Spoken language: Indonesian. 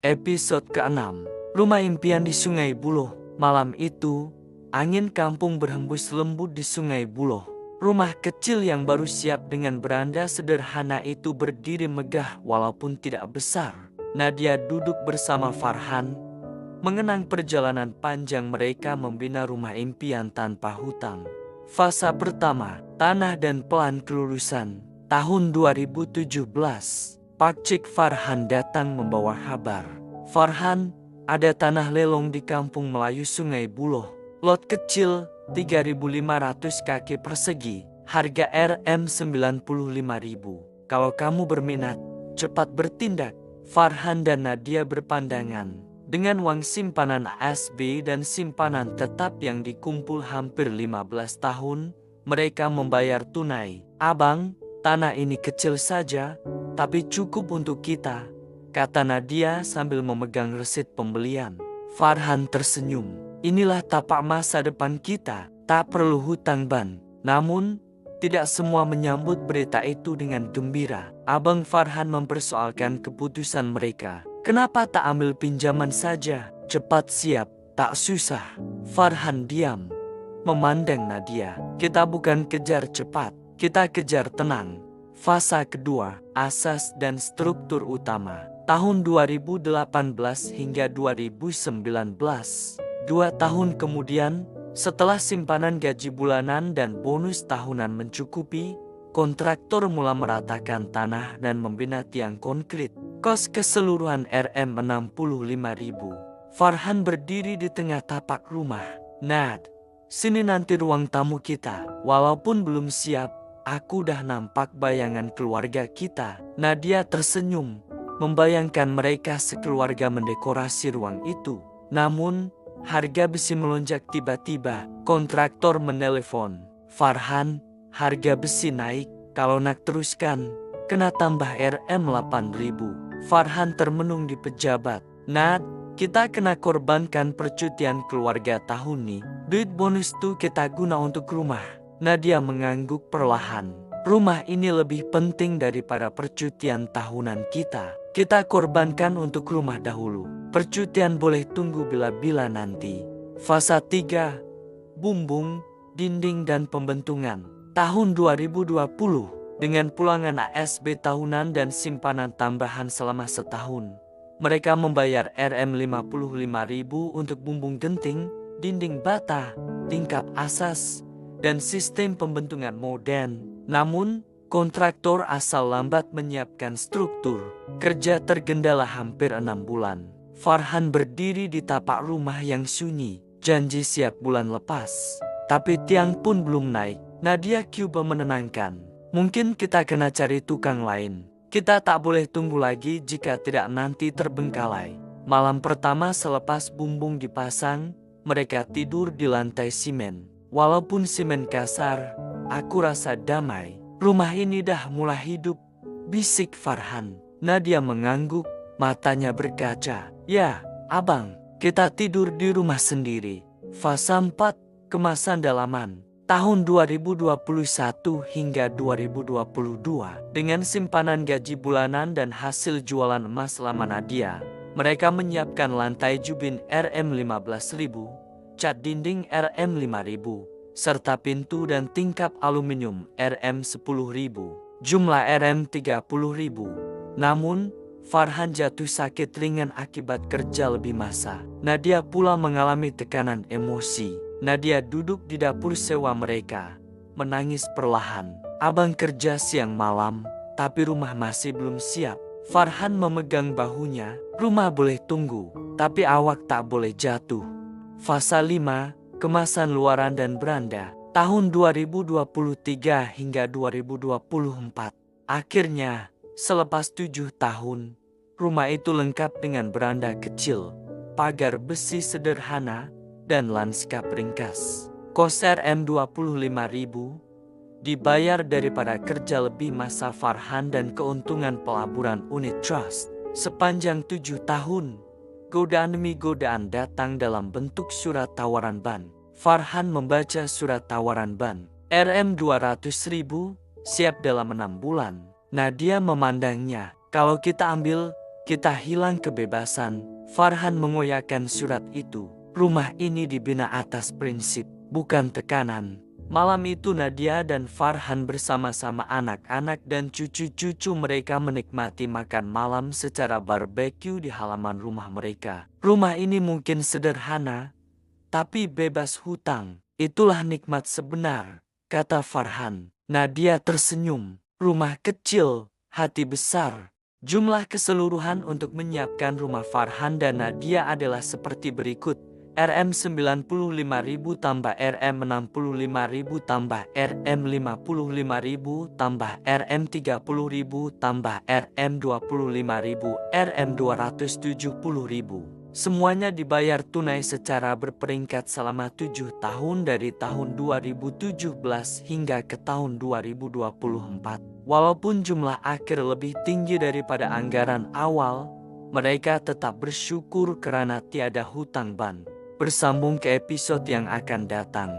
Episode ke-6, Rumah Impian di Sungai Buloh. Malam itu, angin kampung berhembus lembut di Sungai Buloh. Rumah kecil yang baru siap dengan beranda sederhana itu berdiri megah walaupun tidak besar. Nadia duduk bersama Farhan, mengenang perjalanan panjang mereka membina rumah impian tanpa hutang. Fase pertama, tanah dan pelan kelulusan. Tahun 2017. Pakcik Farhan datang membawa kabar. Farhan, ada tanah lelong di kampung Melayu Sungai Buloh. Lot kecil, 3.500 kaki persegi. Harga Rp95.000. Kalau kamu berminat, cepat bertindak. Farhan dan Nadia berpandangan. Dengan uang simpanan ASB dan simpanan tetap yang dikumpul hampir 15 tahun, mereka membayar tunai. Abang, tanah ini kecil saja, tapi cukup untuk kita, kata Nadia sambil memegang resit pembelian. Farhan tersenyum. Inilah tapak masa depan kita, tak perlu hutang ban. Namun, tidak semua menyambut berita itu dengan gembira. Abang Farhan mempersoalkan keputusan mereka. Kenapa tak ambil pinjaman saja? Cepat siap, tak susah. Farhan diam, memandang Nadia. Kita bukan kejar cepat, kita kejar tenang. Fase kedua, asas dan struktur utama. Tahun 2018 hingga 2019. 2 tahun kemudian, setelah simpanan gaji bulanan dan bonus tahunan mencukupi, kontraktor mulai meratakan tanah dan membina tiang konkrit. Kos keseluruhan Rp65.000. Farhan berdiri di tengah tapak rumah. Nad, sini nanti ruang tamu kita. Walaupun belum siap, aku udah nampak bayangan keluarga kita. Nadia tersenyum, membayangkan mereka sekeluarga mendekorasi ruang itu. Namun, harga besi melonjak tiba-tiba. Kontraktor menelepon. Farhan, harga besi naik. Kalau nak teruskan, kena tambah Rp8.000. Farhan termenung di pejabat. Nad, kita kena korbankan percutian keluarga tahun ini. Duit bonus tuh kita guna untuk rumah. Nadia mengangguk perlahan. Rumah ini lebih penting daripada percutian tahunan kita. Kita korbankan untuk rumah dahulu. Percutian boleh tunggu bila-bila nanti. Fase 3. Bumbung, dinding dan pembentungan. Tahun 2020. Dengan pulangan ASB tahunan dan simpanan tambahan selama setahun, mereka membayar Rp55.000 untuk bumbung genting, dinding bata, tingkap asas, dan sistem pembentungan modern. Namun, kontraktor asal lambat menyiapkan struktur. Kerja tergendala hampir 6 bulan. Farhan berdiri di tapak rumah yang sunyi, janji siap bulan lepas. Tapi tiang pun belum naik. Nadia coba menenangkan. Mungkin kita kena cari tukang lain. Kita tak boleh tunggu lagi jika tidak nanti terbengkalai. Malam pertama selepas bumbung dipasang, mereka tidur di lantai simen. Walaupun simen kasar, aku rasa damai. Rumah ini dah mulai hidup, bisik Farhan. Nadia mengangguk, matanya berkaca. Ya, abang, kita tidur di rumah sendiri. Fase 4, kemasan dalaman. Tahun 2021 hingga 2022, dengan simpanan gaji bulanan dan hasil jualan emas selama Nadia, mereka menyiapkan lantai jubin Rp15.000, cat dinding Rp5.000, serta pintu dan tingkap aluminium Rp10.000, jumlah Rp30.000. Namun, Farhan jatuh sakit ringan akibat kerja lebih masa. Nadia pula mengalami tekanan emosi. Nadia duduk di dapur sewa mereka, menangis perlahan. Abang kerja siang malam, tapi rumah masih belum siap. Farhan memegang bahunya. Rumah boleh tunggu, tapi awak tak boleh jatuh. Fase 5, kemasan luaran dan beranda. Tahun 2023 hingga 2024. Akhirnya, selepas 7 tahun, rumah itu lengkap dengan beranda kecil, pagar besi sederhana, dan lanskap ringkas. Kos Rp25.000 dibayar daripada kerja lebih masa Farhan dan keuntungan pelaburan unit trust. Sepanjang 7 tahun, godaan demi godaan datang dalam bentuk surat tawaran ban. Farhan membaca surat tawaran ban. Rp200.000, siap dalam 6 bulan. Nadia memandangnya. Kalau kita ambil, Kita hilang kebebasan. Farhan mengoyakkan surat itu. Rumah ini dibina atas prinsip, bukan tekanan. Malam itu Nadia dan Farhan bersama-sama anak-anak dan cucu-cucu mereka menikmati makan malam secara barbeque di halaman rumah mereka. Rumah ini mungkin sederhana, tapi bebas hutang. Itulah nikmat sebenar, kata Farhan. Nadia tersenyum. Rumah kecil, hati besar. Jumlah keseluruhan untuk menyiapkan rumah Farhan dan Nadia adalah seperti berikut. Rm95.000 tambah Rm65.000 tambah Rm55.000 tambah Rm30.000 tambah Rm25.000 Rm270.000. Semuanya dibayar tunai secara berperingkat selama 7 tahun dari tahun 2017 hingga ke tahun 2024. Walaupun jumlah akhir lebih tinggi daripada anggaran awal, mereka tetap bersyukur karena tiada hutang ban. Bersambung ke episode yang akan datang.